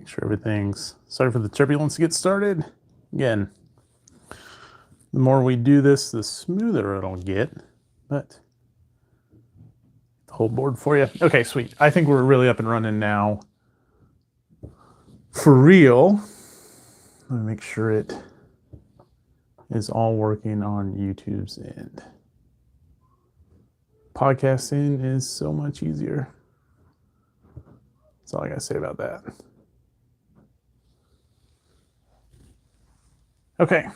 Make sure everything's... Sorry for the turbulence to get started. Again, the more we do this, the smoother it'll get. But the whole board for you. Okay, sweet. I think we're really up and running now. For real. Let me make sure it is all working on YouTube's end. Podcasting is so much easier. That's all I gotta say about that. Okay.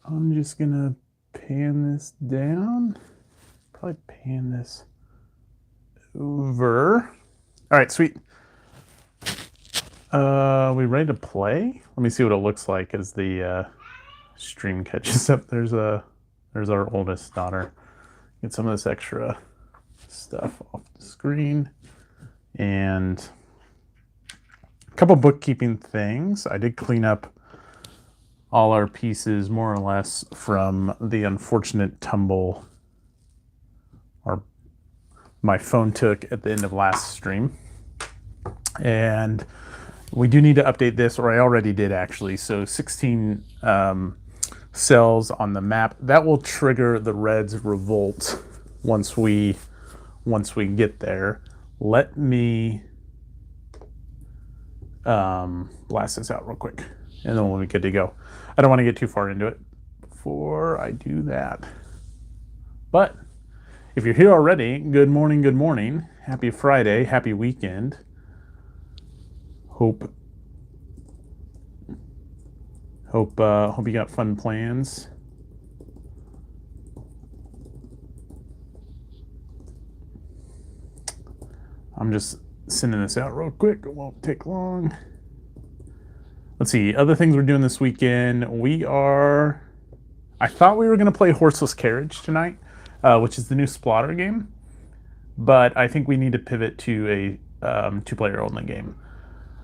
I'm just gonna pan this down. Probably pan this over. All right, sweet. We ready to play? Let me see what it looks like as the stream catches up. There's our oldest daughter. Get some of this extra stuff off the screen. And a couple bookkeeping things. I did clean up all our pieces more or less from the unfortunate tumble my phone took at the end of last stream. And we do need to update this, or I already did actually. So 16 cells on the map. That will trigger the Reds revolt once we get there. Let me blast this out real quick, and then we'll be good to go. I don't want to get too far into it before I do that. But if you're here already, good morning, good morning. Happy Friday, happy weekend. Hope you got fun plans. I'm just sending this out real quick. It won't take long. Let's see, other things we're doing this weekend. I thought we were going to play Horseless Carriage tonight, which is the new Splotter game. But I think we need to pivot to a two-player only game,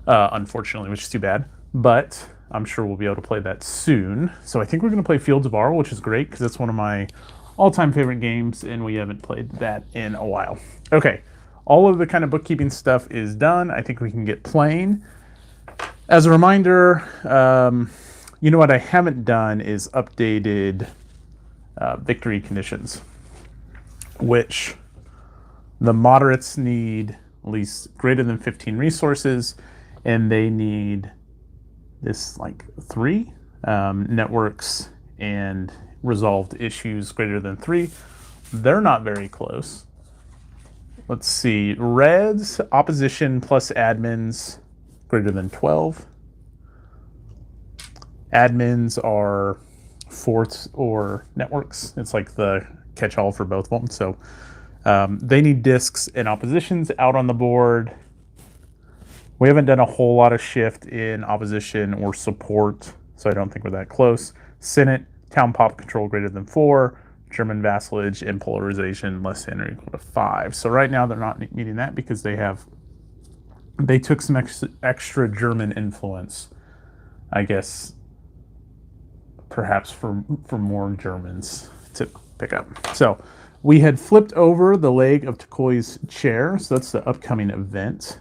unfortunately, which is too bad. But I'm sure we'll be able to play that soon. So I think we're going to play Fields of Arle, which is great because that's one of my all-time favorite games, and we haven't played that in a while. Okay, all of the kind of bookkeeping stuff is done. I think we can get playing. As a reminder, you know what I haven't done is updated victory conditions, which the moderates need at least greater than 15 resources, and they need this like 3 networks and resolved issues greater than 3. They're not very close. Let's see, Reds, opposition plus admins greater than 12. Admins are forts or networks. It's like the catch-all for both of them. So they need discs and oppositions out on the board. We haven't done a whole lot of shift in opposition or support, so I don't think we're that close. Senate, town pop control greater than 4. German vassalage and polarization less than or equal to 5. So right now they're not meeting that because they took some extra German influence, I guess, perhaps for more Germans to pick up. So we had flipped over the leg of Tokoi's chair, so that's the upcoming event.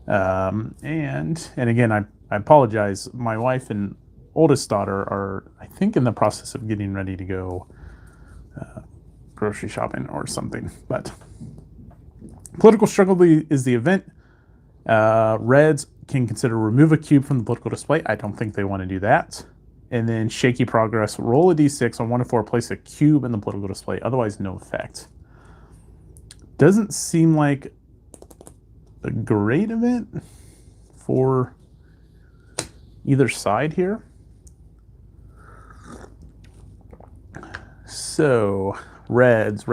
And again, I apologize. My wife and oldest daughter are, I think, in the process of getting ready to go grocery shopping or something. But political struggle is the event. Reds can consider remove a cube from the political display. I don't think they want to do that. And then shaky progress, roll a d6 on 1 to 4, place a cube in the political display. Otherwise, no effect. Doesn't seem like a great event for either side here. So, Reds.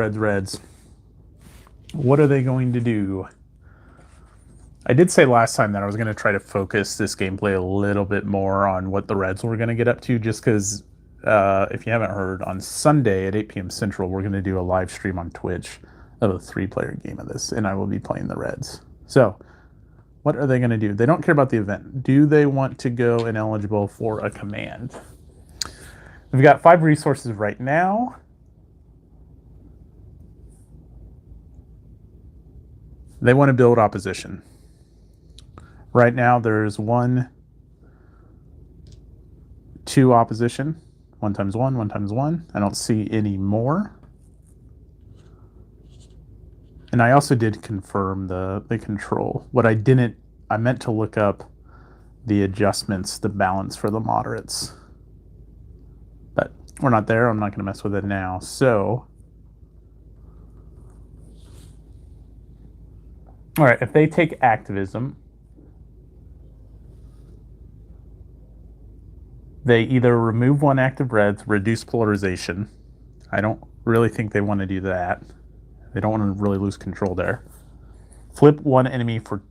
What are they going to do? I did say last time that I was going to try to focus this gameplay a little bit more on what the Reds were going to get up to, just because if you haven't heard, on Sunday at 8 p.m. Central, we're going to do a live stream on Twitch of a 3-player game of this, and I will be playing the Reds. So, what are they going to do? They don't care about the event. Do they want to go ineligible for a command? We've got 5 resources right now. They want to build opposition. Right now, there's 1, 2 opposition. 1 times 1, 1 times 1. I don't see any more. And I also did confirm the control. What I didn't, I meant to look up the adjustments, the balance for the moderates. But we're not there. I'm not going to mess with it now. So, all right, if they take activism, they either remove 1 active red, reduce polarization. I don't really think they want to do that. They don't want to really lose control there. Flip 1 enemy for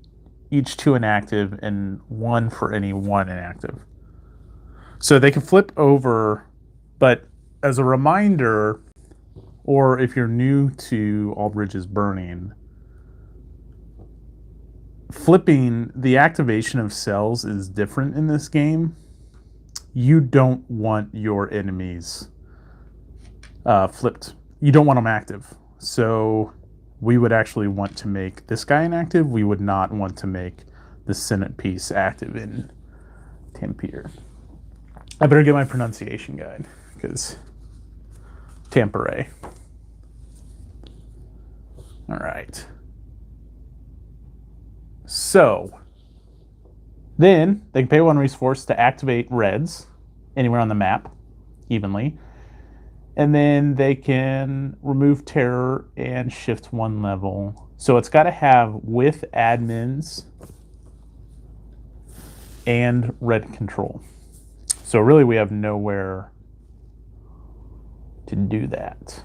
each 2 inactive and 1 for any 1 inactive. So they can flip over, but as a reminder, or if you're new to All Bridges Burning, flipping the activation of cells is different in this game. You don't want your enemies flipped. You don't want them active. So we would actually want to make this guy inactive. We would not want to make the Senate piece active in Tampere. I better get my pronunciation guide because Tampere. All right. So then they can pay 1 resource to activate reds anywhere on the map evenly. And then they can remove terror and shift 1 level. So it's got to have with admins and red control. So really we have nowhere to do that.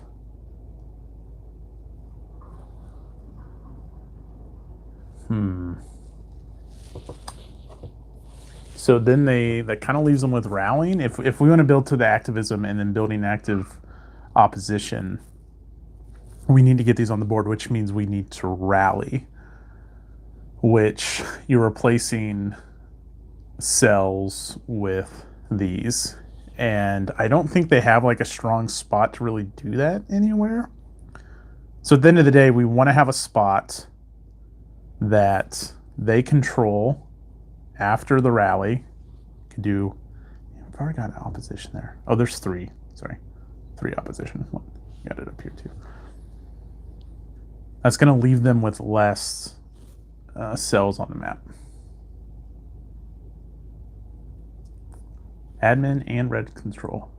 So then that kind of leaves them with rallying. If we want to build to the activism and then building active opposition, we need to get these on the board, which means we need to rally, which you're replacing cells with these. And I don't think they have like a strong spot to really do that anywhere. So at the end of the day, we want to have a spot that they control after the rally. Could do, I've already got an opposition there. Oh, there's 3. Sorry, 3 opposition. Well, got it up here too. That's going to leave them with less cells on the map. Admin and red control.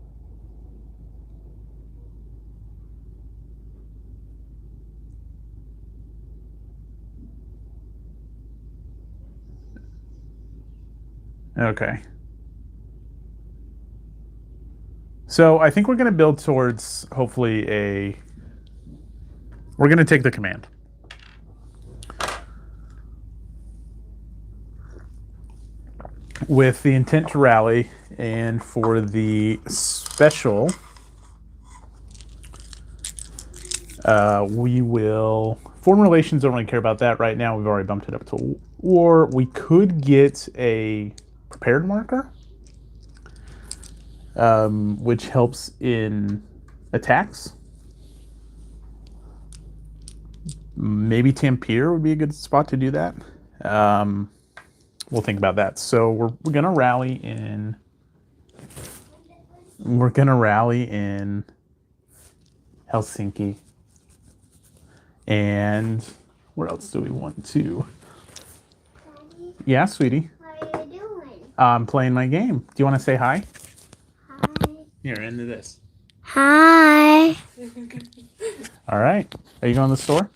Okay. So I think we're going to build towards hopefully we're going to take the command. With the intent to rally, and for the special, we will, foreign relations, don't really care about that right now. We've already bumped it up to war. We could get a prepared marker, which helps in attacks. Maybe Tampere would be a good spot to do that. We'll think about that. So we're gonna rally in. We're gonna rally in Helsinki. And where else do we want to? Daddy, Yeah, sweetie. what are you doing? I'm playing my game. Do you want to say hi? Hi. Here, into this. Hi. All right. Are you going to the store?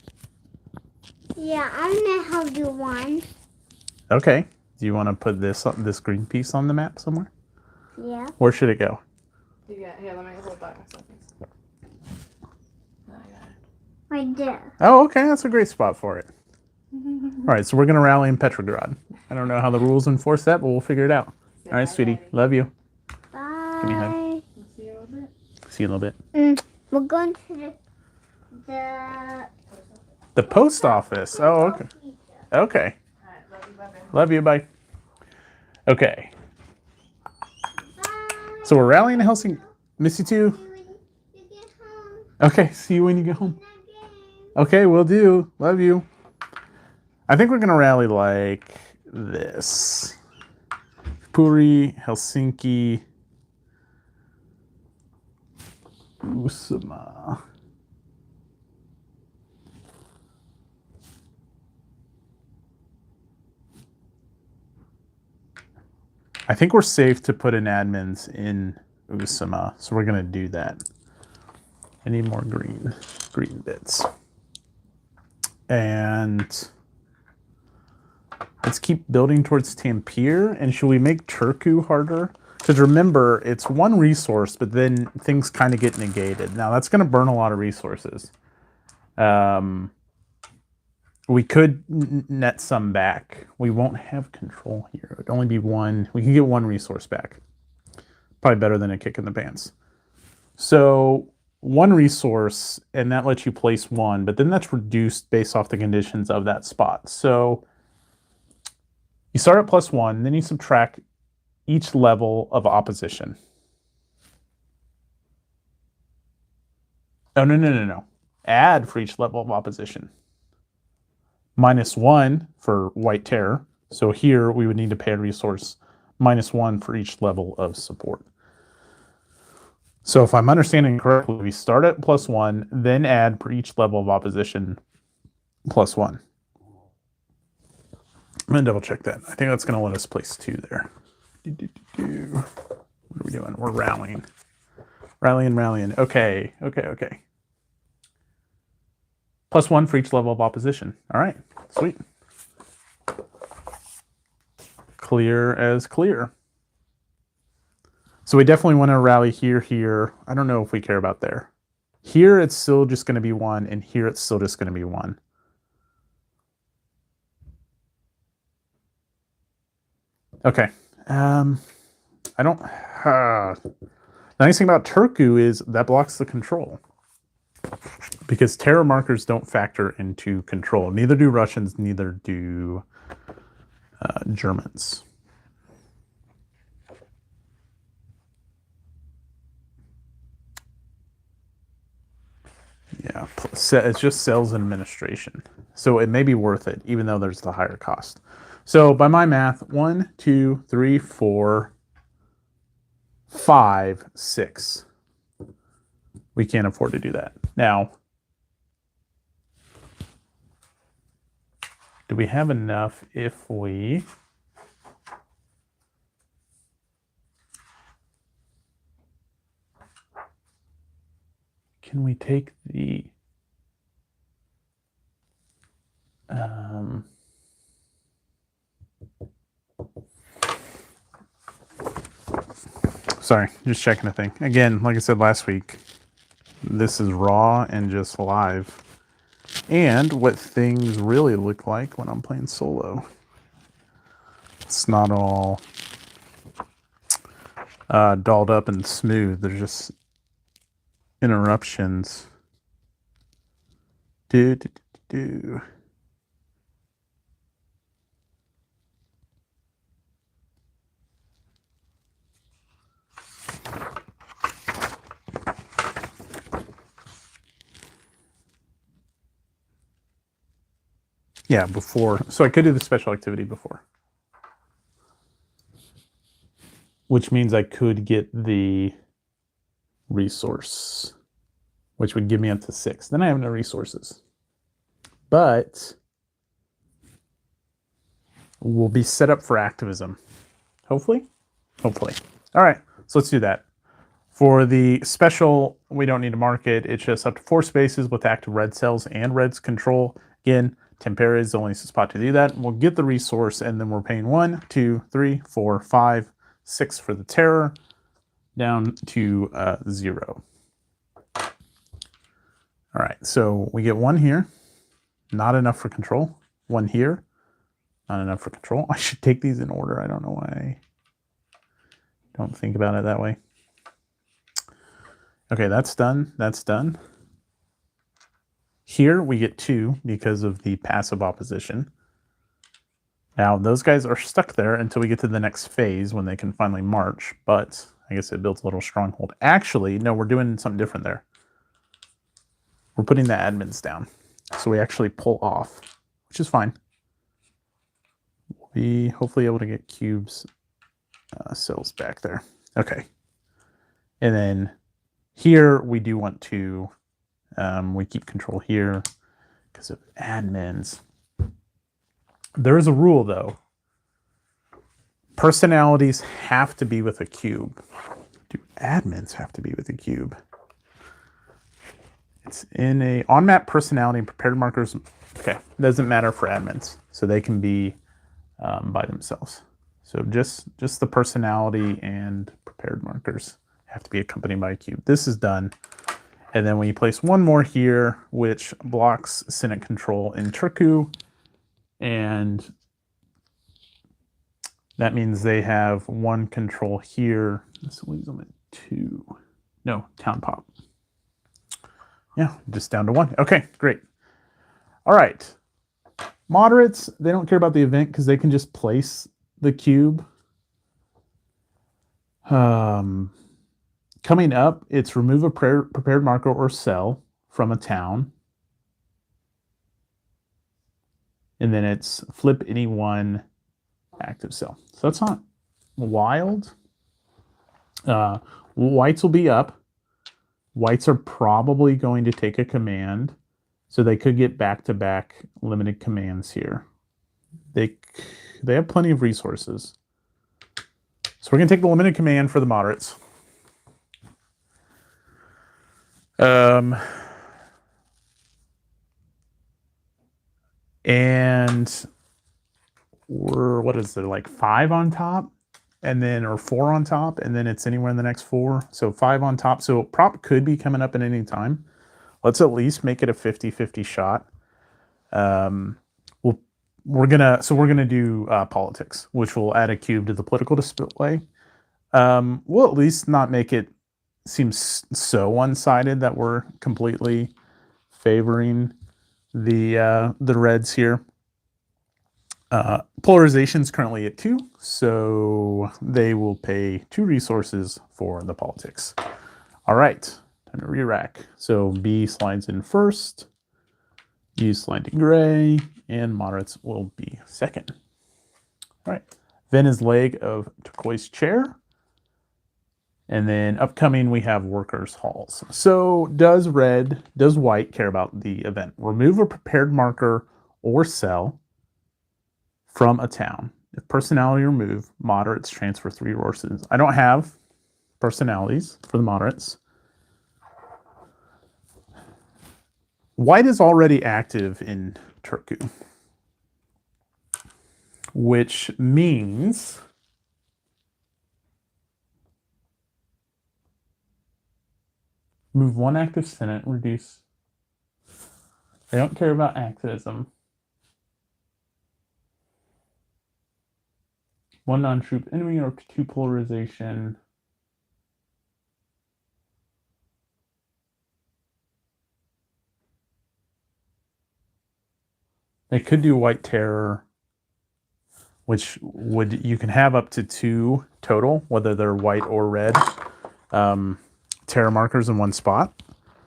Yeah, I'm gonna help you one. Okay. Do you want to put this green piece on the map somewhere? Yeah. Where should it go? Yeah, here, let me hold back my stuff. No, I got it. Right there. Oh, okay. That's a great spot for it. All right. So we're going to rally in Petrograd. I don't know how the rules enforce that, but we'll figure it out. All right, sweetie. Love you. Bye. me a hug. We'll see you in a little bit. See you in a little bit. We're going to the The post office. Oh, okay. Okay. All right, love you, bye-bye. Love you. Bye. Okay. Bye. So we're rallying in Helsinki. Miss you too. See you when you get home. Okay. See you when you get home. Again. Okay, will do. Love you. I think we're going to rally like this. Puri, Helsinki, Usama. I think we're safe to put in admins in Usama, so we're going to do that. I need more green bits. And let's keep building towards Tampere. And should we make Turku harder? Because remember, it's one resource, but then things kind of get negated. Now, that's going to burn a lot of resources. We could net some back. We won't have control here. It would only be one. We can get one resource back. Probably better than a kick in the pants. So one resource, and that lets you place one, but then that's reduced based off the conditions of that spot. So you start at +1, then you subtract each level of opposition. Oh, no. Add for each level of opposition. -1 for White Terror. So here we would need to pay a resource -1 for each level of support. So if I'm understanding correctly, we start at +1, then add for each level of opposition +1. I'm going to double check that. I think that's going to let us place 2 there. What are we doing? We're rallying. Rallying. Okay. +1 for each level of opposition. All right, sweet. Clear as clear. So we definitely want to rally here. I don't know if we care about there. Here it's still just going to be 1, and here it's still just going to be 1. Okay. I don't... the nice thing about Turku is that blocks the control. Because terror markers don't factor into control. Neither do Russians, neither do Germans. Yeah, it's just sales and administration. So it may be worth it, even though there's the higher cost. So by my math, 1, 2, 3, 4, 5, 6. We can't afford to do that. Now, do we have enough if we... Can we take the... Sorry, just checking a thing. Again, like I said last week, this is raw and just live. And what things really look like when I'm playing solo. It's not all dolled up and smooth. There's just interruptions. Yeah, before. So I could do the special activity before. Which means I could get the resource, which would give me up to 6. Then I have no resources. But we'll be set up for activism. Hopefully. All right, so let's do that. For the special, we don't need to mark it. It's just up to 4 spaces with active red cells and red's control. Again, Tampere is the only spot to do that. We'll get the resource, and then we're paying 1, 2, 3, 4, 5, 6 for the terror, down to 0. All right, so we get 1 here. Not enough for control. 1 here. Not enough for control. I should take these in order. I don't know why I don't think about it that way. Okay, that's done. That's done. Here we get 2 because of the passive opposition. Now, those guys are stuck there until we get to the next phase when they can finally march, but I guess it builds a little stronghold. Actually, no, we're doing something different there. We're putting the admins down. So we actually pull off, which is fine. be hopefully able to get cubes cells back there. Okay. And then here we do want to, we keep control here because of admins. There is a rule though. Personalities have to be with a cube. Do admins have to be with a cube? It's in a on-map personality and prepared markers. Okay, doesn't matter for admins. So they can be by themselves. So just the personality and prepared markers have to be accompanied by a cube. This is done. And then when you place one more here, which blocks Senate control in Turku, and that means they have one control here. This leaves them at 2. No, town pop. Yeah, just down to 1. Okay, great. All right. Moderates, they don't care about the event because they can just place the cube. Coming up, it's remove a prepared marker or cell from a town. And then it's flip any one active cell. So that's not wild. Whites will be up. Whites are probably going to take a command. So they could get back-to-back limited commands here. They have plenty of resources. So we're going to take the limited command for the moderates. And we're, what is it, like 5 on top? And then, or 4 on top, and then it's anywhere in the next 4. So 5 on top. So prop could be coming up at any time. Let's at least make it a 50-50 shot. We're gonna do politics, which will add a cube to the political display. We'll at least not make it seem so one-sided that we're completely favoring the reds here. Polarization is currently at 2, so they will pay 2 resources for the politics. All right, time to re-rack. So B slides in first, U slide to gray, and moderates will be second. All right, then is leg of turquoise chair. And then upcoming, we have workers' halls. So does white care about the event? Remove a prepared marker or cell from a town. If personality removed, moderates transfer 3 resources. I don't have personalities for the moderates. White is already active in Turku, which means move 1 active Senate, reduce. They don't care about activism. 1 non-troop enemy or 2 polarization. They could do white terror, which would, you can have up to 2 total, whether they're white or red, terror markers in 1 spot.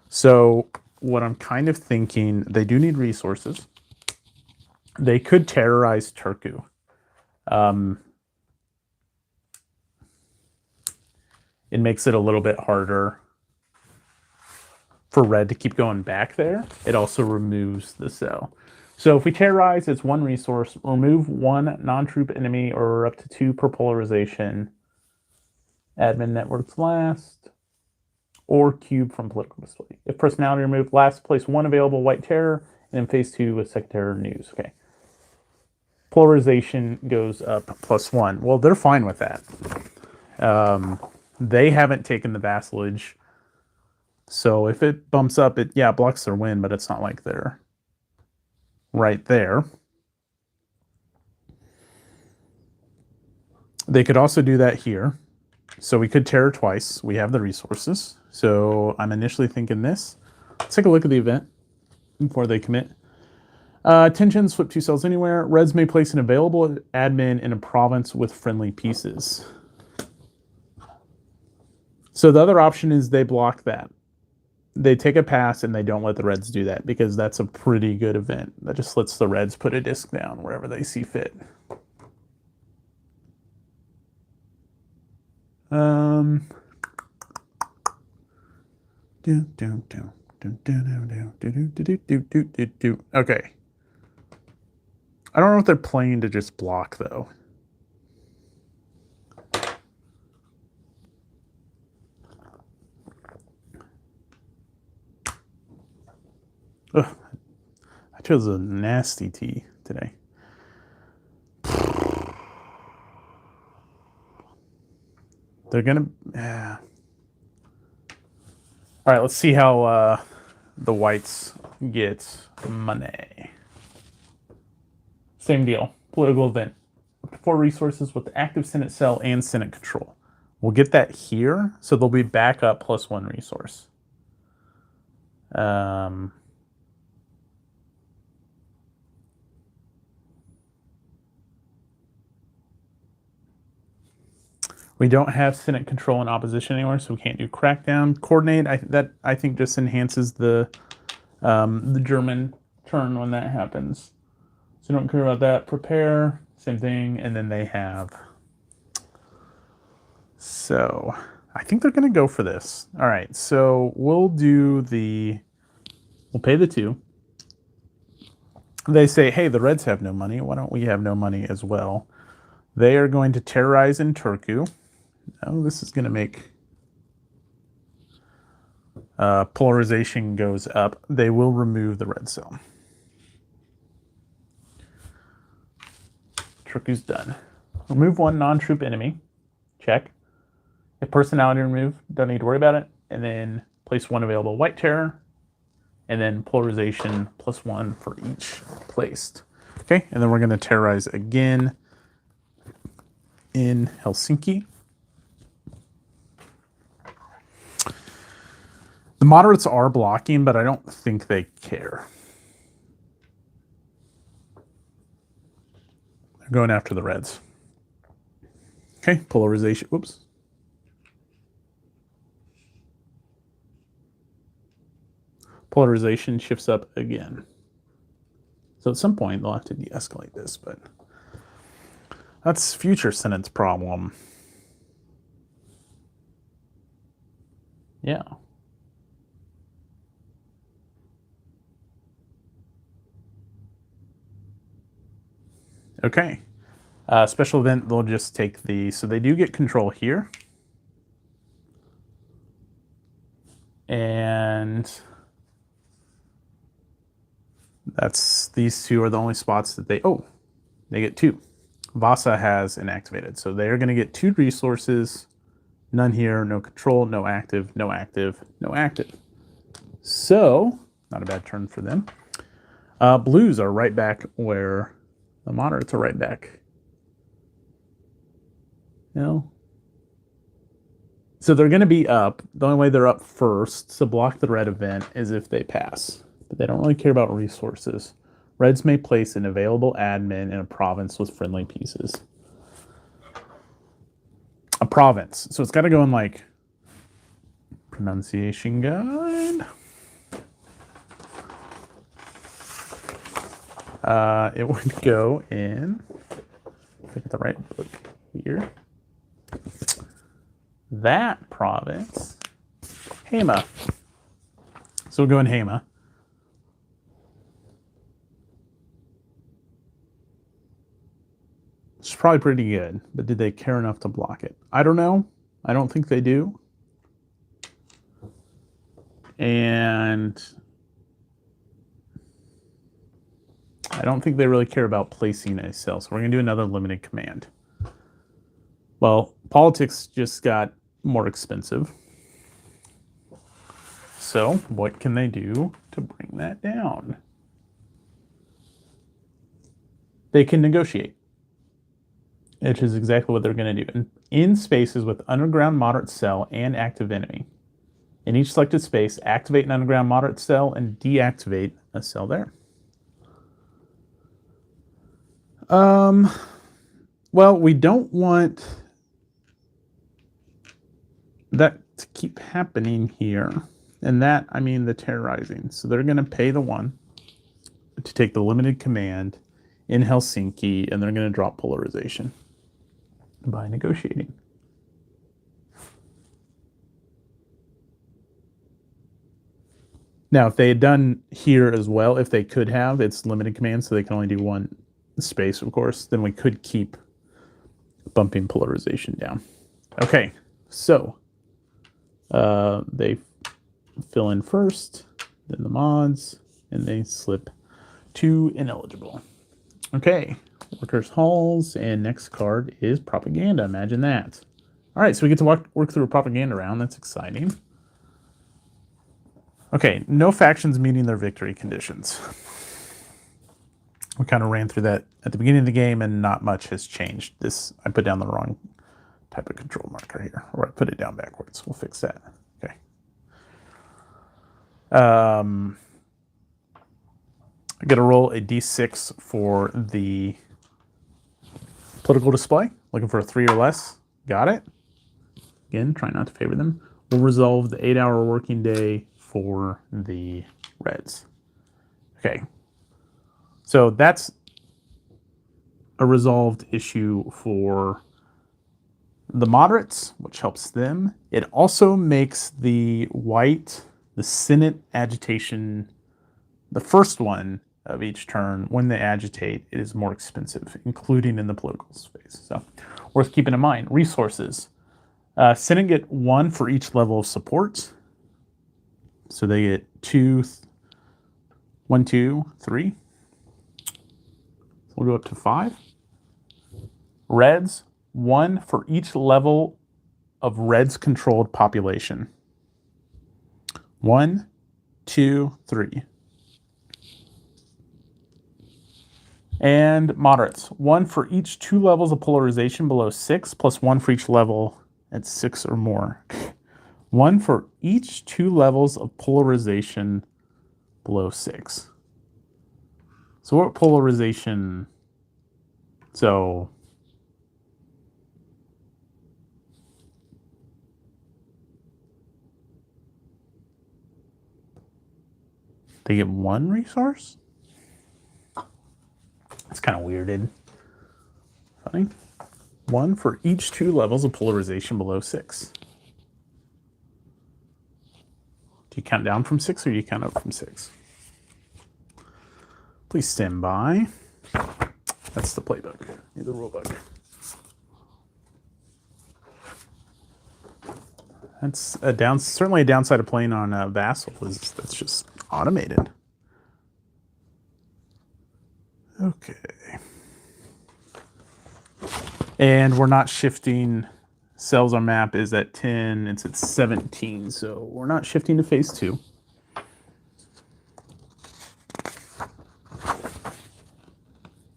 So what I'm kind of thinking, they do need resources. They could terrorize Turku. It makes it a little bit harder for red to keep going back there. It also removes the cell. So if we terrorize, it's 1 resource. Remove 1 non-troop enemy or up to 2 per polarization. Admin networks last. Or cube from political display. If personality removed, last, place 1 available white terror. And in phase 2 with secretary news. Okay. Polarization goes up +1. Well, they're fine with that. They haven't taken the vassalage. So if it bumps up, it blocks their win, but it's not like they're right there. They could also do that here. So we could terror twice. We have the resources. So I'm initially thinking this. Let's take a look at the event before they commit. Tensions, flip 2 cells anywhere. Reds may place an available admin in a province with friendly pieces. So the other option is they block that. They take a pass and they don't let the reds do that because that's a pretty good event. That just lets the reds put a disc down wherever they see fit. Um. Okay. I don't know if they're playing to just block though. Ugh. I chose a nasty tea today. They're gonna. All right, let's see how the whites get money. Same deal. Political event. Up to 4 resources with active Senate cell and Senate control. We'll get that here, so they'll be back up plus 1 resource. We don't have Senate control and opposition anymore, so we can't do crackdown. Coordinate. I think just enhances the German turn when that happens. So don't care about that. Prepare, same thing, and then they have. So I think they're going to go for this. All right, so we'll pay the 2. They say, hey, the Reds have no money. Why don't we have no money as well? They are going to terrorize in Turku. Oh, this is going to make polarization goes up. They will remove the red cell. Turku's done. Remove 1 non-troop enemy. Check. If personality removed, don't need to worry about it. And then place 1 available white terror. And then polarization plus 1 for each placed. Okay, and then we're going to terrorize again in Helsinki. The moderates are blocking, but I don't think they care. They're going after the reds. Okay, polarization. Whoops. Polarization shifts up again. So at some point, they'll have to de-escalate this, but that's future Senate's problem. Yeah. Okay. Special event, they'll just take the... So they do get control here. And that's... These 2 are the only spots that they... Oh, they get 2. Vasa has inactivated. So they're going to get 2 resources. None here. No control. No active. No active. No active. So, not a bad turn for them. Blues are right back where... The moderates are right back. So they're going to be up. The only way they're up first to block the red event is if they pass. But they don't really care about resources. Reds may place an available admin in a province with friendly pieces. A province. So it's got to go in like pronunciation guide. It would go in, look at the right book here. That province, Hema. So we'll go in Hema. It's probably pretty good, but did they care enough to block it? I don't know. I don't think they do. And I don't think they really care about placing a cell, so we're going to do another limited command. Well, politics just got more expensive. So what can they do to bring that down? They can negotiate, which is exactly what they're going to do. In spaces with underground moderate cell and active enemy. In each selected space, activate an underground moderate cell and deactivate a cell there. Well, we don't want that to keep happening here. And that, I mean the terrorizing. So they're going to pay the 1 to take the limited command in Helsinki, and they're going to drop polarization by negotiating. Now, if they had done here as well, if they could have, it's limited command, so they can only do one space, of course, then we could keep bumping polarization down. Okay, so they fill in first, then the mods, and they slip to ineligible. Okay, workers' halls, and next card is propaganda. Imagine that. All right, so we get to work through a propaganda round. That's exciting. Okay, no factions meeting their victory conditions. We kind of ran through that at the beginning of the game, and not much has changed. This, I put down the wrong type of control marker here, or I put it down backwards. We'll fix that. Okay. I got to roll a d6 for the political display. Looking for a 3 or less. Got it. Again, try not to favor them. We'll resolve the 8-hour working day for the Reds. Okay. So that's a resolved issue for the moderates, which helps them. It also makes the white, the Senate agitation, the first one of each turn, when they agitate, it is more expensive, including in the political space. So worth keeping in mind. Resources. Senate get 1 for each level of support. So they get 1, 2, 3. We'll go up to 5. Reds, 1 for each level of Reds controlled population. 1, 2, 3. And moderates, 1 for each 2 levels of polarization below 6, plus 1 for each level at 6 or more. 1 for each 2 levels of polarization below 6. So what polarization? So they get 1 resource? It's kind of weirded. Funny. 1 for each 2 levels of polarization below 6. Do you count down from 6 or do you count up from 6? Please stand by. That's the playbook, the rule book. That's certainly a downside of playing on Vassal is that's just automated. Okay. And we're not shifting. Cells on map is at 10. It's at 17. So we're not shifting to phase 2.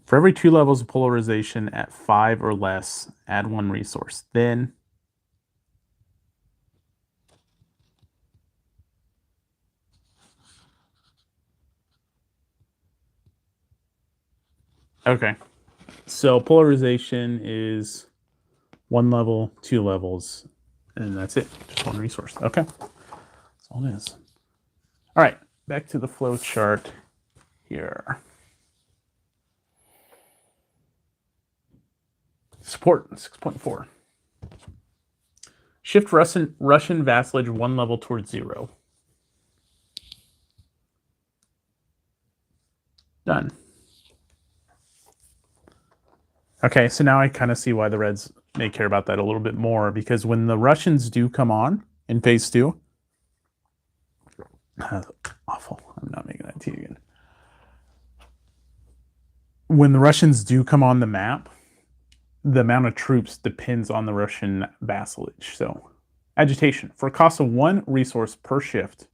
For every 2 levels of polarization at 5 or less, add 1 resource. Then okay. So polarization is 1 level, 2 levels, and that's it. Just 1 resource. Okay. That's all it is. All right. Back to the flow chart here. Support 6.4. Shift Russian vassalage 1 level towards 0. Done. Okay, so now I kind of see why the Reds may care about that a little bit more, because when the Russians do come on in phase 2, awful. I'm not making that tea again. When the Russians do come on the map, the amount of troops depends on the Russian vassalage. So, agitation. For a cost of 1 resource per shift,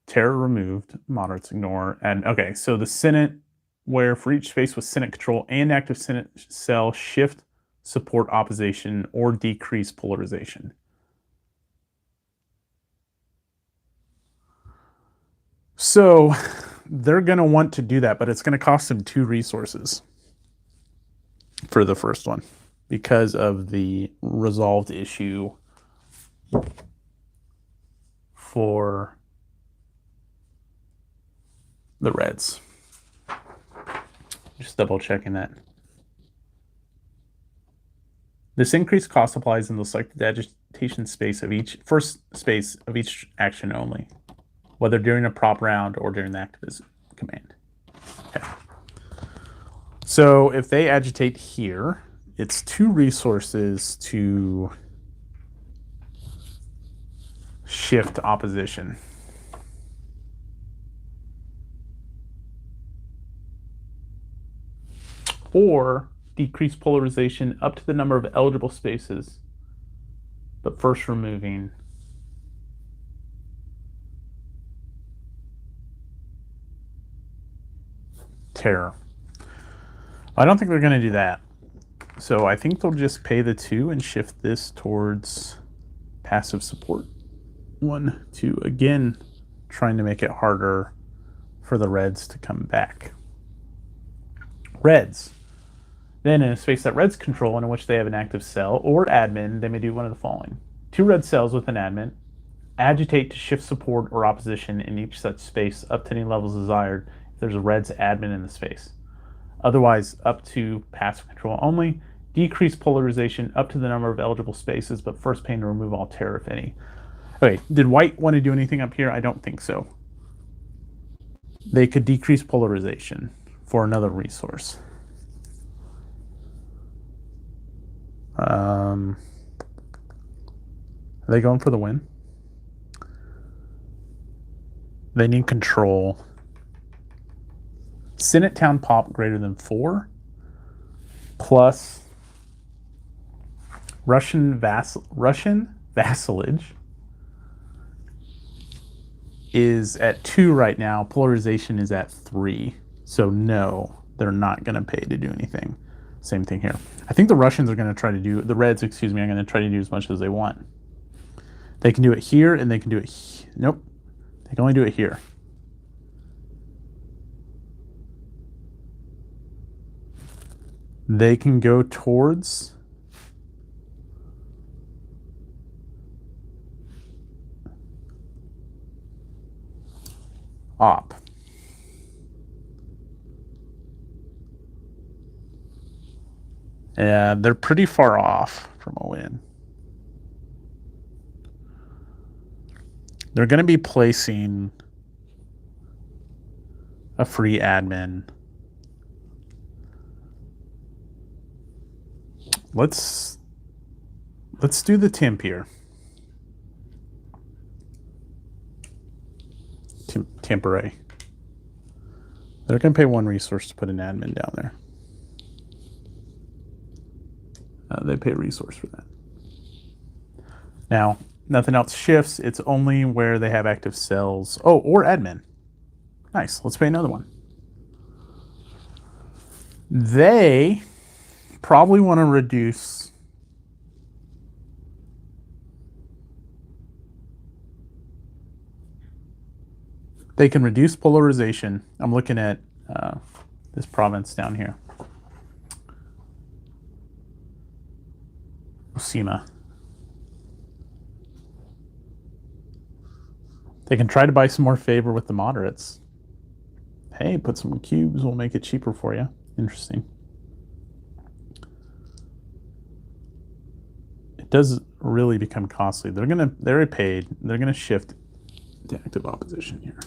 terror removed, moderates ignore. And okay, so the Senate, where for each space with Senate control and active Senate cell, shift, support opposition, or decrease polarization. So, they're going to want to do that, but it's going to cost them 2 resources for the first one because of the resolved issue for the Reds. Just double checking that. This increased cost applies in the selected agitation space of each first space of each action only. whether during a prop round or during the activist command. Okay. So if they agitate here, it's 2 resources to shift opposition. Or decrease polarization up to the number of eligible spaces, but first removing terror. I don't think they're going to do that. So I think they'll just pay the 2 and shift this towards passive support. 1, 2, again, trying to make it harder for the Reds to come back. Reds. Then in a space that Reds control and in which they have an active cell or admin, they may do one of the following. 2 red cells with an admin. Agitate to shift support or opposition in each such space up to any levels desired if there's a Reds admin in the space. Otherwise, up to passive control only. Decrease polarization up to the number of eligible spaces, but first paying to remove all terror, if any. Okay, did white want to do anything up here? I don't think so. They could decrease polarization for another resource. Are they going for the win? They need control. Senate Town Pop greater than 4 plus Russian vassalage is at 2 right now. Polarization is at 3. So no, they're not going to pay to do anything. Same thing here. I think the Russians are going to try to do, the Reds, excuse me, are going to try to do as much as they want. They can do it here and they can do it, nope. They can only do it here. They can go towards op. Yeah, they're pretty far off from a win. They're going to be placing a free admin. Let's do the temp here. Temporary. They're going to pay 1 resource to put an admin down there. They pay a resource for that. Now, nothing else shifts. It's only where they have active cells. Oh, or admin. Nice. Let's pay another one. They probably want to reduce they can reduce polarization. I'm looking at this province down here. Osima. They can try to buy some more favor with the moderates. Hey, put some cubes, we'll make it cheaper for you. Interesting. It does really become costly. They're paid. They're gonna shift to active opposition here.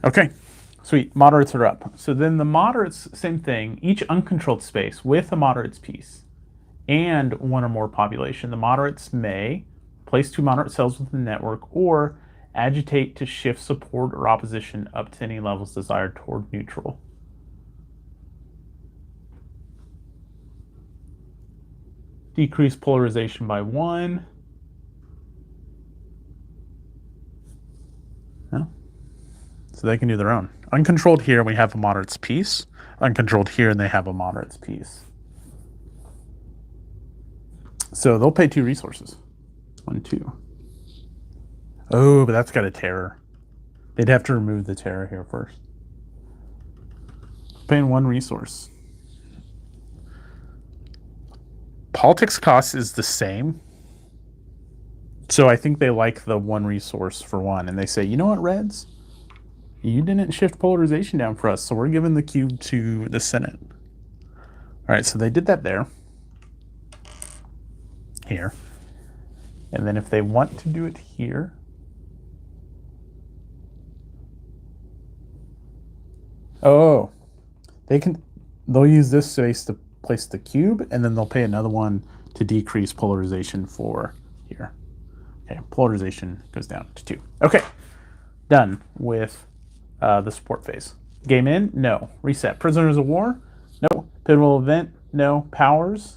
Okay, sweet. Moderates are up. So then the moderates, same thing. Each uncontrolled space with a moderates piece and 1 or more population. The moderates may place 2 moderate cells within the network or agitate to shift support or opposition up to any levels desired toward neutral. Decrease polarization by 1. No. So they can do their own. Uncontrolled here, we have a moderates piece. Uncontrolled here, and they have a moderates piece. So they'll pay 2 resources. 1, 2. Oh, but that's got a terror. They'd have to remove the terror here first. Paying 1 resource. Politics cost is the same. So I think they like the 1 resource for 1. And they say, you know what, Reds? You didn't shift polarization down for us, so we're giving the cube to the Senate. All right, so they did that there. Here. And then if they want to do it here, Oh, they'll use this space to place the cube, and then they'll pay another one to decrease polarization for here. Okay, polarization goes down to 2. Okay, done with the support phase. Game in? No. Reset. Prisoners of War? No. Pivotal event? No. Powers?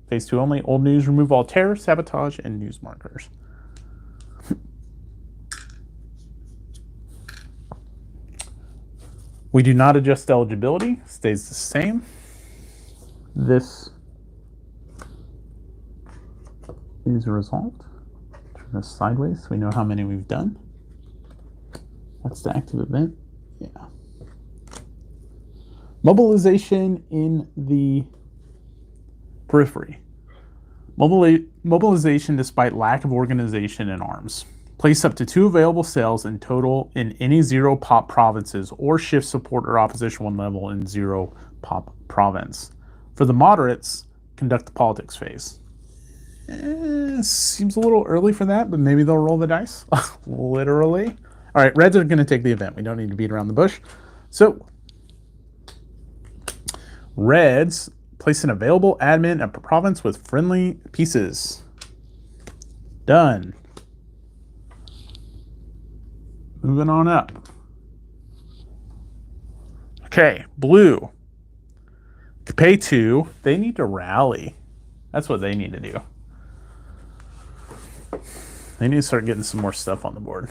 Phase 2 only. Old news, remove all terror, sabotage, and news markers. We do not adjust eligibility. Stays the same. This is resolved. Turn this sideways so we know how many we've done. That's the active event. Yeah. Mobilization in the periphery. Mobilization despite lack of organization in arms. Place up to 2 available cells in total in any 0 pop provinces or shift support or opposition 1 level in 0 pop province. For the moderates, conduct the politics phase. Seems a little early for that, but maybe they'll roll the dice. Literally. All right, reds are going to take the event. We don't need to beat around the bush. So, reds place an available admin in a province with friendly pieces. Done. Moving on up. Okay, blue. Pay 2. They need to rally. That's what they need to do. They need to start getting some more stuff on the board.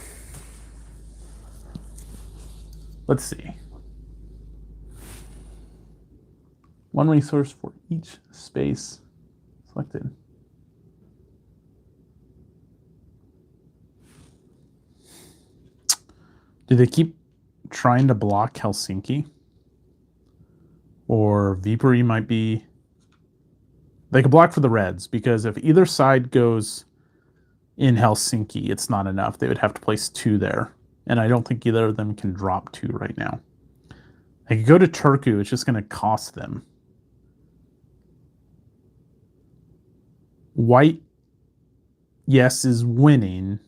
Let's see. 1 resource for each space selected. Do they keep trying to block Helsinki? Or Viipuri might be... They could block for the reds, because if either side goes in Helsinki, it's not enough. They would have to place 2 there. And I don't think either of them can drop 2 right now. They could go to Turku. It's just going to cost them. White, yes, is winning,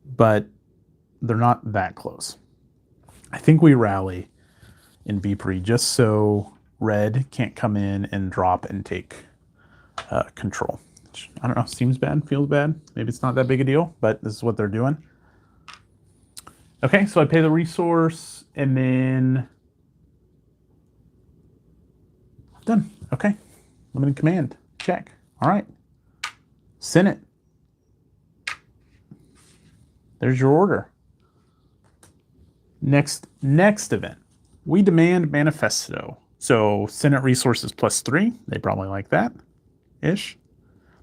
but they're not that close. I think we rally in Viipuri just so red can't come in and drop and take control. Which, I don't know, seems bad, feels bad. Maybe it's not that big a deal, but this is what they're doing. Okay, so I pay the resource and then done. Okay, limited command, check. All right, Senate. There's your order. Next event. We demand manifesto. So Senate resources +3. They probably like that. Ish.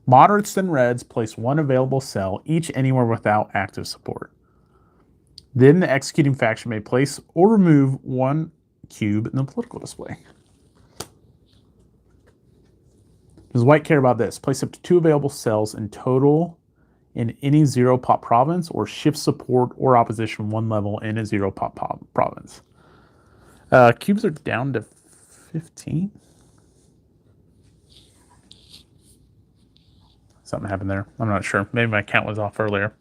Moderates and reds place 1 available cell, each anywhere without active support. Then the executing faction may place or remove 1 cube in the political display. Does white care about this? Place up to 2 available cells in total in any 0 pop province or shift support or opposition 1 level in a 0 pop province. Cubes are down to 15. Something happened there. I'm not sure. Maybe my count was off earlier.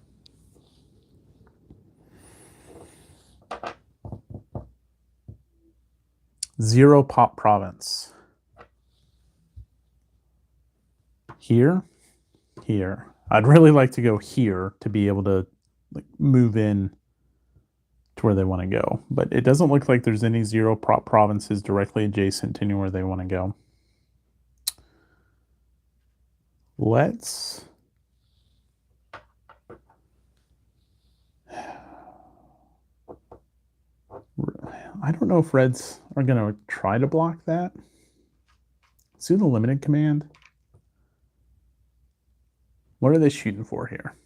Zero pop province. Here. I'd really like to go here to be able to move in to where they want to go. But it doesn't look like there's any 0 pop provinces directly adjacent to anywhere they want to go. Let's... I don't know if reds are going to try to block that. Let's do the limited command. What are they shooting for here?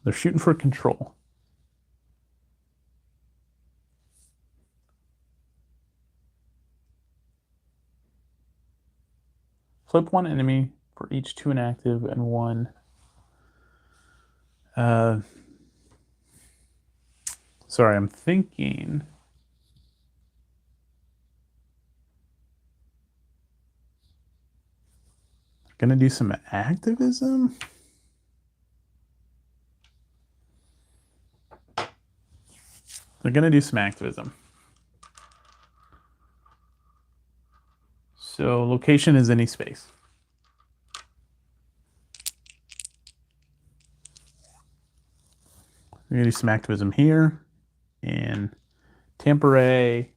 They're shooting for control. Flip 1 enemy for each 2 inactive and 1. Sorry, I'm thinking. Gonna do some activism. They're going to do some activism. So location is any space. We're going to do some activism here in Tampere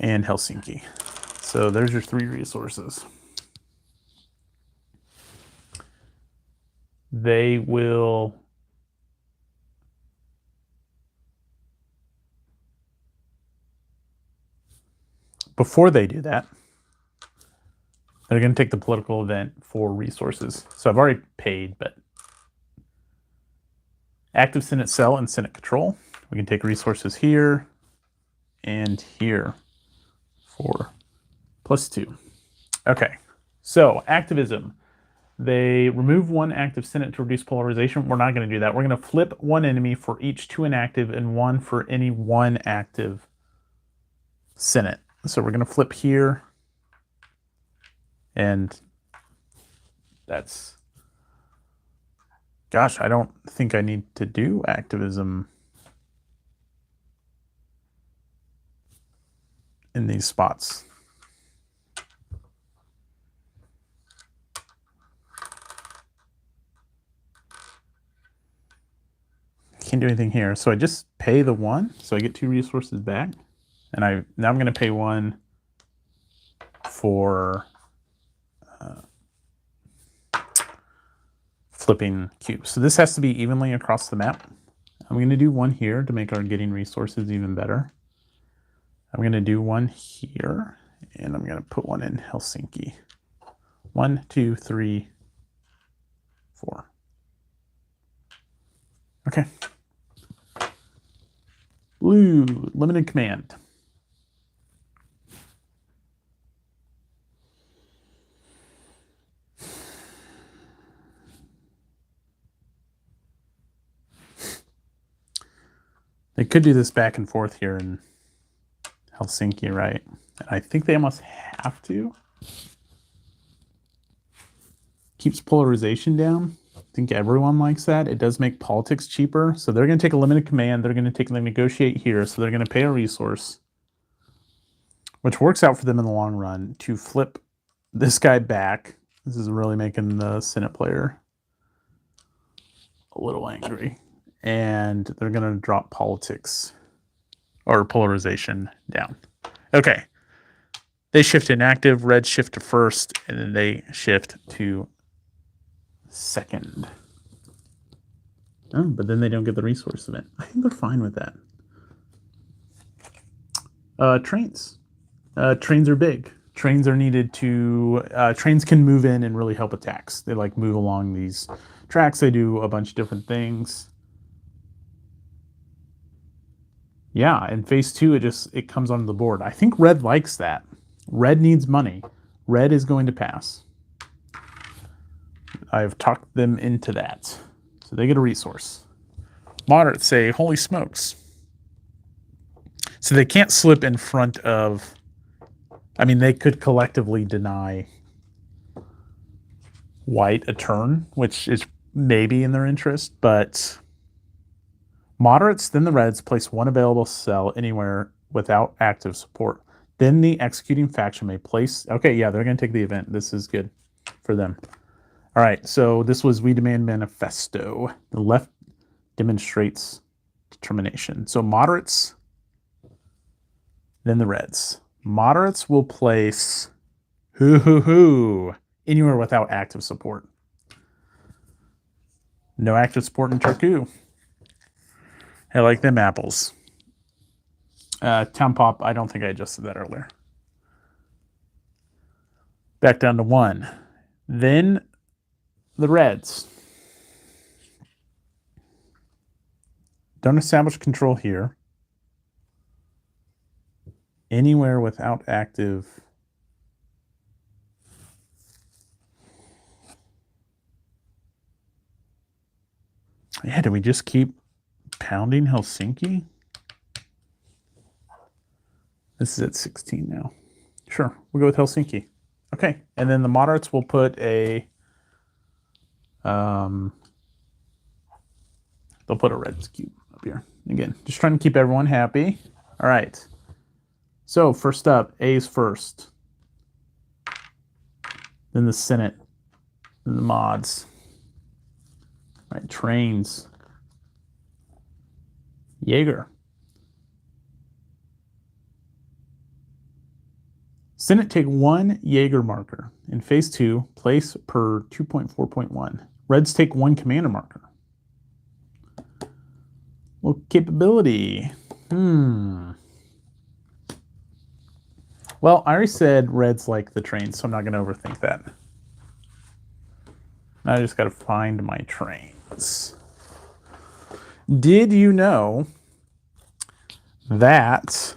and Helsinki. So there's your 3 resources. They will before they do that, they're going to take the political event for resources. So I've already paid, but active Senate cell and Senate control. We can take resources here and here for +2. Okay, so activism. They remove 1 active Senate to reduce polarization. We're not going to do that. We're going to flip 1 enemy for each 2 inactive and 1 for any 1 active Senate. So we're going to flip here, and that's, gosh, I don't think I need to do activism in these spots. Can't do anything here. So I just pay the 1, so I get 2 resources back. And now I'm going to pay 1 for flipping cubes. So this has to be evenly across the map. I'm going to do 1 here to make our getting resources even better. I'm going to do 1 here, and I'm going to put 1 in Helsinki. 1, 2, 3, 4. Okay. Blue, limited command. They could do this back and forth here in Helsinki, right? And I think they almost have to. Keeps polarization down. I think everyone likes that. It does make politics cheaper. So they're going to take a limited command. They're going to take the negotiate here. So they're going to pay a resource, which works out for them in the long run, to flip this guy back. This is really making the Senate player a little angry. And they're going to drop politics or polarization down. Okay. They shift to inactive, red shift to first, and then they shift to second. Oh, but then they don't get the resource event. I think they're fine with that. Trains. Trains are big. Trains are needed to, trains can move in and really help attacks. They like move along these tracks. They do a bunch of different things. Yeah, in phase 2, it comes onto the board. I think red likes that. Red needs money. Red is going to pass. I've talked them into that. So they get a resource. Moderates say, holy smokes. So they can't slip in front of, I mean, they could collectively deny white a turn, which is maybe in their interest, but moderates, then the reds, place 1 available cell anywhere without active support. Then the executing faction may place, okay, yeah, they're going to take the event. This is good for them. All right, so this was We Demand Manifesto. The left demonstrates determination. So moderates, then the reds. Moderates will place anywhere without active support. No active support in Turku. I like them apples. Town Pop, I don't think I adjusted that earlier. Back down to 1. Then the reds. Don't establish control here. Anywhere without active. Yeah, do we just keep pounding Helsinki? This is at 16 now. Sure, we'll go with Helsinki. Okay, and then the moderates will put a, they'll put a red cube. up here. Again, just trying to keep everyone happy. All right. So first up, A's first. Then the Senate. Then the mods. All right, trains. Jaeger. Senate take 1 Jaeger marker. In phase 2, place per 2.4.1. Reds take 1 commander marker. Well, capability. Well, I already said Reds like the trains, so I'm not going to overthink that. Now I just got to find my trains. Did you know that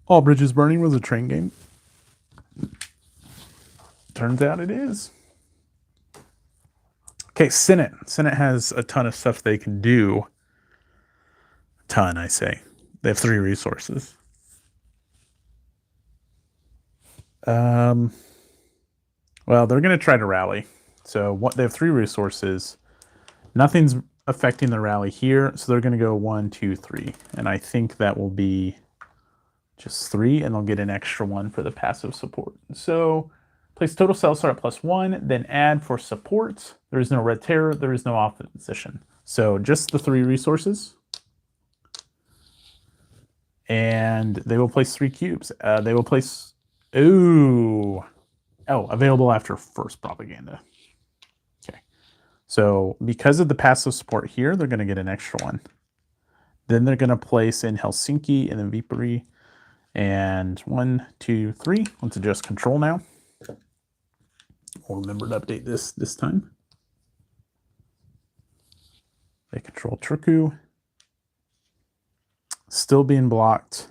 All Bridges Burning was a train game? Turns out it is. Okay, Senate. Senate has a ton of stuff they can do. A ton, I say. They have 3 resources. Well, they're going to try to rally. So they have 3 resources. Nothing's affecting the rally here, so they're going to go 1, 2, 3. And I think that will be just 3, and they'll get an extra 1 for the passive support. So place total cell start at +1, then add for support. There is no red terror, there is no opposition. So just the 3 resources. And they will place 3 cubes. They will place... available after first propaganda. Okay. So because of the passive support here, they're going to get an extra 1. Then they're going to place in Helsinki and then Viipuri. And 1, 2, 3. Let's adjust control now. We'll remember to update this time. They control Turku. Still being blocked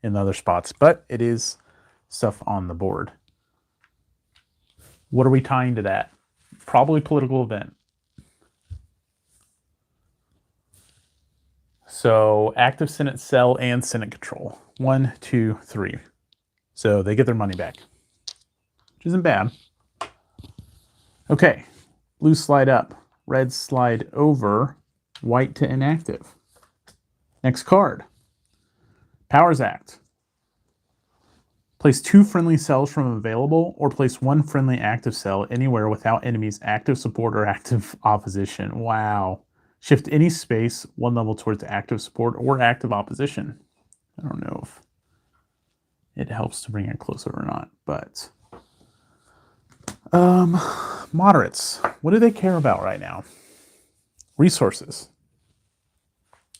in the other spots, but it is stuff on the board. What are we tying to that? Probably political event. So active Senate cell and Senate control. 1, 2, 3. So they get their money back, which isn't bad. Okay, blue slide up, red slide over, white to inactive. Next card, Powers Act. Place 2 friendly cells from available, or place 1 friendly active cell anywhere without enemies' active support or active opposition. Wow. Shift any space 1 level towards active support or active opposition. I don't know if it helps to bring it closer or not, but... moderates. What do they care about right now? Resources.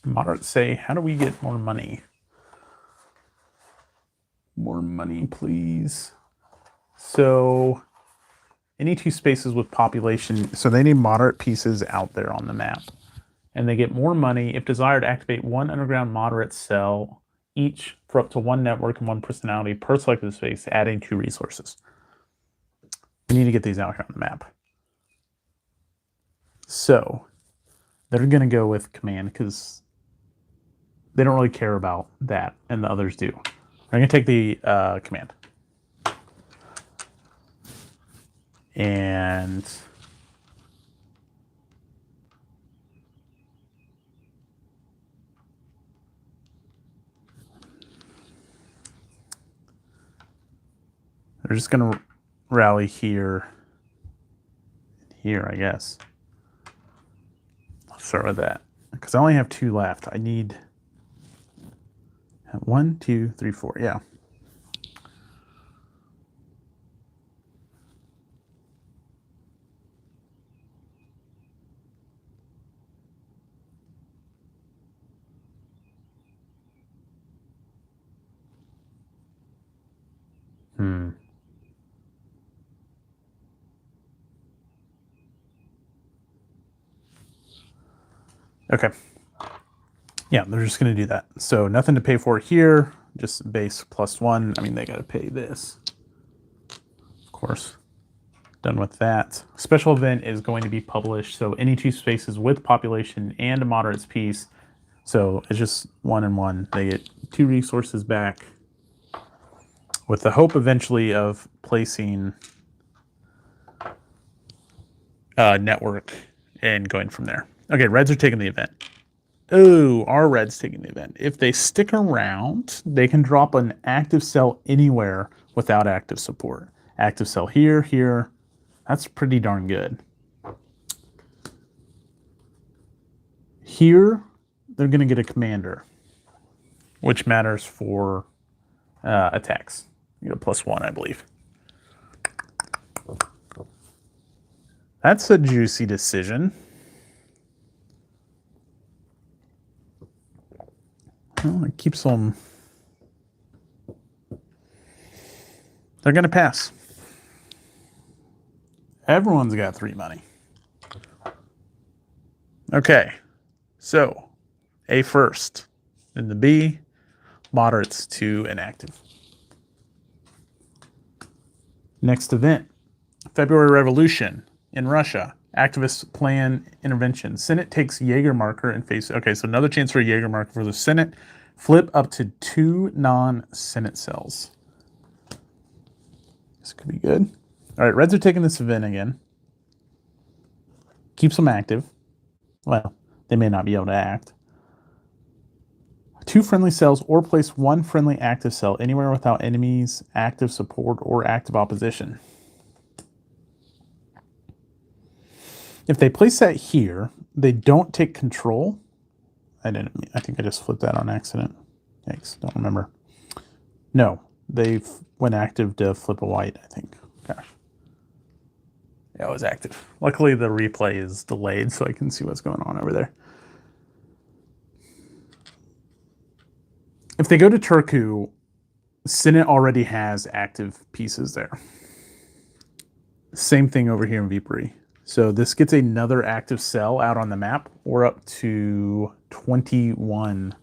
Moderates say, how do we get more money? More money, please. So, any 2 spaces with population, so they need moderate pieces out there on the map. And they get more money if desired. Activate 1 underground moderate cell each for up to 1 network and 1 personality per selected space, adding 2 resources. We need to get these out here on the map. So, they're going to go with command because they don't really care about that, and the others do. I'm going to take the command. And they're just going to rally here, I guess. Let's start with that because I only have 2 left. I need 1, 2, 3, 4. Yeah. Okay. Yeah, they're just going to do that. So nothing to pay for here, just base +1. I mean, they got to pay this. Of course. Done with that. Special event is going to be published. So any 2 spaces with population and a moderates piece. So it's just 1 and 1. They get 2 resources back with the hope eventually of placing a network and going from there. Okay, Reds are taking the event. Oh, our red's taking the event. If they stick around, they can drop an active cell anywhere without active support. Active cell here, here. That's pretty darn good. Here, they're going to get a commander, which matters for attacks. You get a +1, I believe. That's a juicy decision. Well, it keeps them. They're going to pass. Everyone's got 3 money. Okay, so A first, then the B, moderates to inactive. Next event, February Revolution in Russia. Activists plan intervention. Senate takes Jaeger marker and face. Okay, so another chance for a Jaeger marker for the Senate. Flip up to 2 non-Senate cells. This could be good. All right, Reds are taking this event again. Keeps them active. Well, they may not be able to act. 2 friendly cells or place 1 friendly active cell anywhere without enemies, active support, or active opposition. If they place that here, they don't take control. I think I just flipped that on accident. Thanks, don't remember. No, they went active to flip a white, I think. Gosh. Yeah, it was active. Luckily, the replay is delayed, so I can see what's going on over there. If they go to Turku, Senate already has active pieces there. Same thing over here in Vipuri. So this gets another active cell out on the map. We're up to 21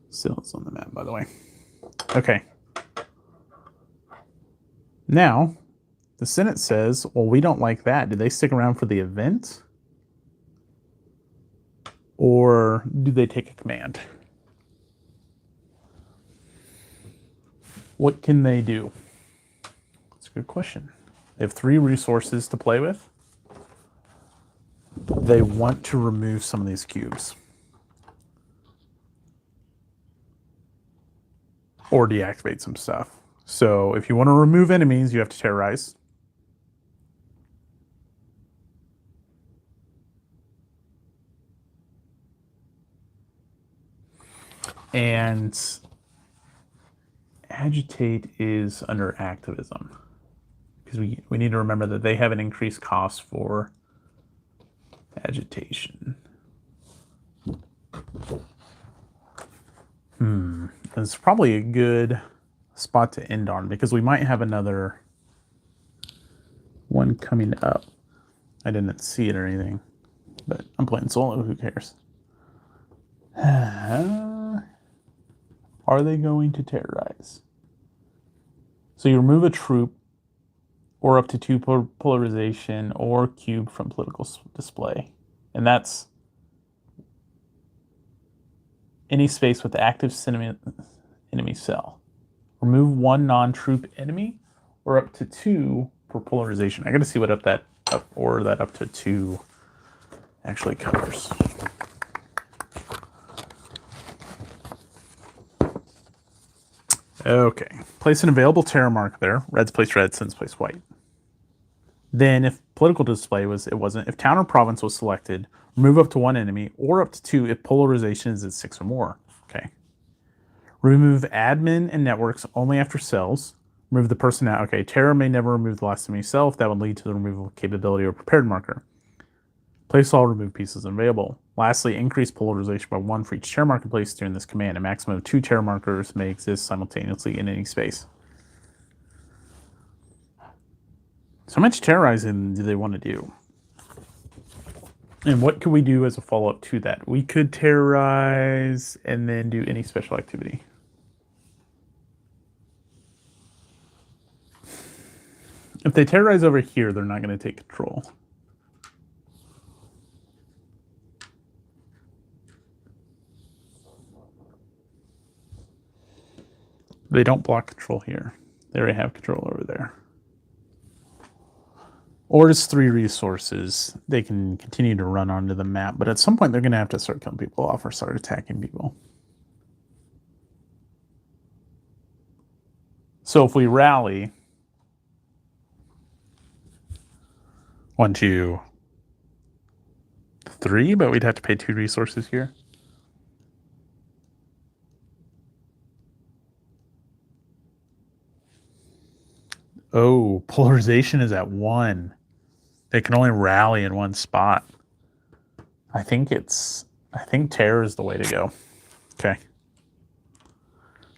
cells on the map, by the way. Okay. Now, the Senate says, well, we don't like that. Do they stick around for the event? Or do they take a command? What can they do? That's a good question. They have 3 resources to play with. They want to remove some of these cubes. Or deactivate some stuff. So if you want to remove enemies, you have to terrorize. And agitate is under activism. Because we need to remember that they have an increased cost for agitation. It's probably a good spot to end on because we might have another one coming up. I didn't see it or anything, but I'm playing solo, who cares? Are they going to terrorize? So you remove a troop or up to 2 polarization or cube from political display. And that's any space with active enemy cell. Remove 1 non-troop enemy or up to 2 per polarization. I gotta see what that up to 2 actually covers. Okay, place an available terror mark there. Reds place red, Sens place white. Then if political display it wasn't. If town or province was selected, remove up to 1 enemy or up to 2 if polarization is at 6 or more. Okay. Remove admin and networks only after cells. Remove the person out. Okay, terror may never remove the last enemy cell if that would lead to the removal capability or prepared marker. Place all removed pieces available. Lastly, increase polarization by 1 for each terror marker placed during this command. A maximum of 2 terror markers may exist simultaneously in any space. So how much terrorizing do they want to do? And what could we do as a follow-up to that? We could terrorize and then do any special activity. If they terrorize over here, they're not going to take control. They don't block control here. They already have control over there. Or just 3 resources. They can continue to run onto the map, but at some point they're going to have to start killing people off or start attacking people. So if we rally, 1, 2, 3, but we'd have to pay 2 resources here. Oh, polarization is at 1. They can only rally in 1 spot. I think terror is the way to go. Okay.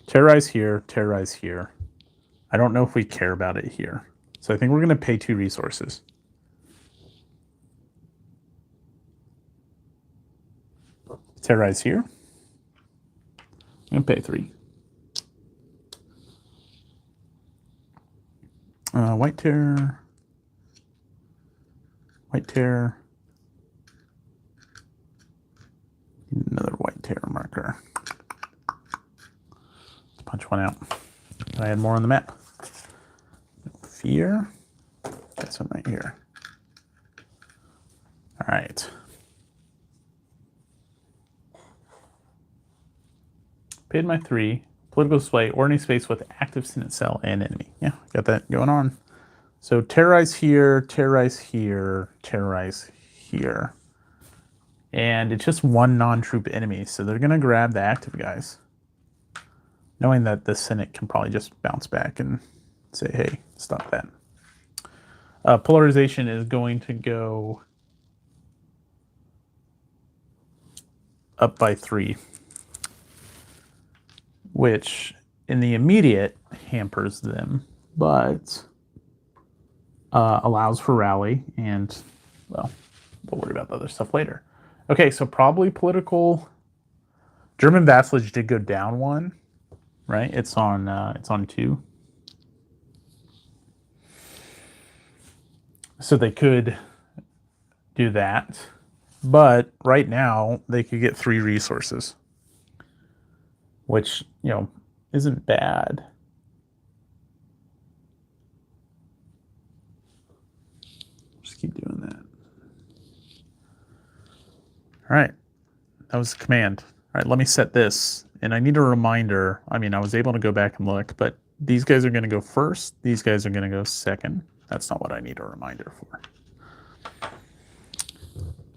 Terrorize here, terrorize here. I don't know if we care about it here. So I think we're going to pay 2 resources. Terrorize here. I'm going to pay 3. White terror. White terror. Another white terror marker. Let's punch one out. Can I add more on the map? Fear. Got some right here. All right. Paid my 3. Political display or any space with active Senate cell and enemy. Yeah, got that going on. So terrorize here, terrorize here, terrorize here. And it's just 1 non-troop enemy, so they're going to grab the active guys. Knowing that the Senate can probably just bounce back and say, hey, stop that. Polarization is going to go up by 3. Which in the immediate hampers them, but allows for rally, and, well, we'll worry about the other stuff later. Okay, so probably political. German vassalage did go down 1, right? It's on 2. So they could do that, but right now they could get 3 resources, which, you know, isn't bad. Just keep doing that. All right, that was the command. All right, let me set this. And I need a reminder. I mean, I was able to go back and look, but these guys are going to go first. These guys are going to go second. That's not what I need a reminder for.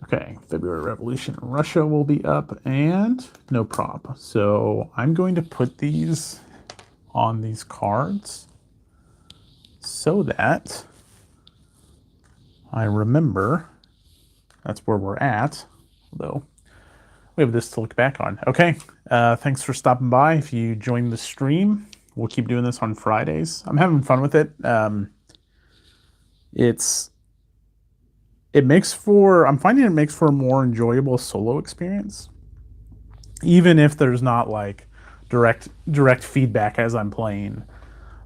Okay, February Revolution in Russia will be up, and no prop. So I'm going to put these on these cards so that I remember that's where we're at, although we have this to look back on. Okay, thanks for stopping by. If you joined the stream, we'll keep doing this on Fridays. I'm having fun with it. I'm finding it makes for a more enjoyable solo experience, even if there's not like direct feedback as I'm playing.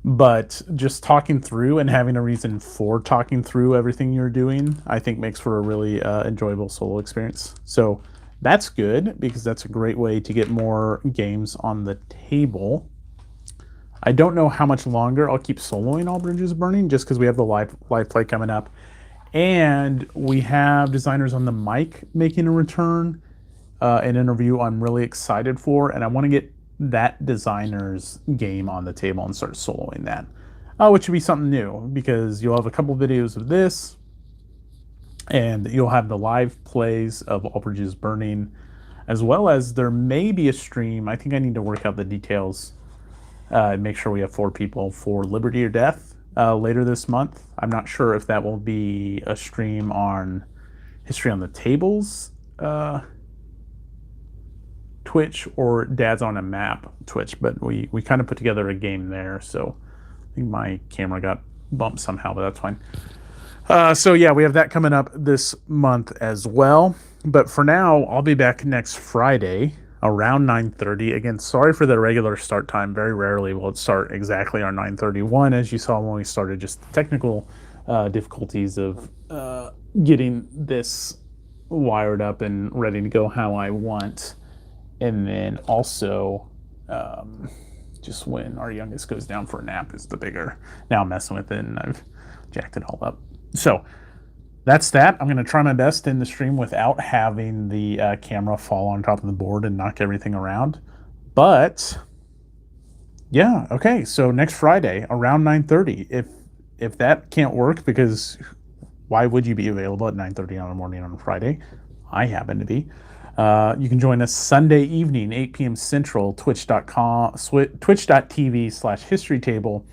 But just talking through and having a reason for talking through everything you're doing, I think makes for a really enjoyable solo experience. So that's good, because that's a great way to get more games on the table. I don't know how much longer I'll keep soloing All Bridges Burning, just because we have the live play coming up. And we have Designers on the Mic making a return, an interview I'm really excited for, and I want to get that Designers game on the table and start soloing that, which would be something new, because you'll have a couple videos of this, and you'll have the live plays of All Bridges Burning, as well as there may be a stream. I think I need to work out the details, make sure we have 4 people for Liberty or Death later this month. I'm not sure if that will be a stream on History on the Tables Twitch or Dad's on a Map Twitch, but we kind of put together a game there, so I think my camera got bumped somehow, but that's fine. So yeah, we have that coming up this month as well. But for now, I'll be back next Friday around 9:30. Again, sorry for the regular start time. Very rarely will it start exactly on 9:31, as you saw when we started, just technical difficulties of getting this wired up and ready to go how I want. And then also, just when our youngest goes down for a nap is the bigger. Now I'm messing with it and I've jacked it all up. So that's that. I'm going to try my best in the stream without having the camera fall on top of the board and knock everything around. But yeah, okay. So next Friday around 9:30. If that can't work, because why would you be available at 9:30 on a morning on a Friday? I happen to be. You can join us Sunday evening, 8 p.m. Central, twitch.tv/history table,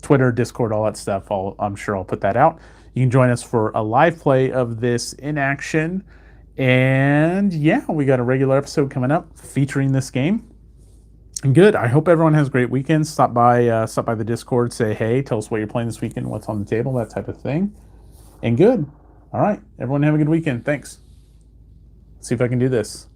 Twitter, Discord, all that stuff. I'm sure I'll put that out. You can join us for a live play of this in action. And yeah, we got a regular episode coming up featuring this game. Good. I hope everyone has a great weekend. Stop by the Discord, say hey, tell us what you're playing this weekend, what's on the table, that type of thing. And good. All right. Everyone have a good weekend. Thanks. See if I can do this.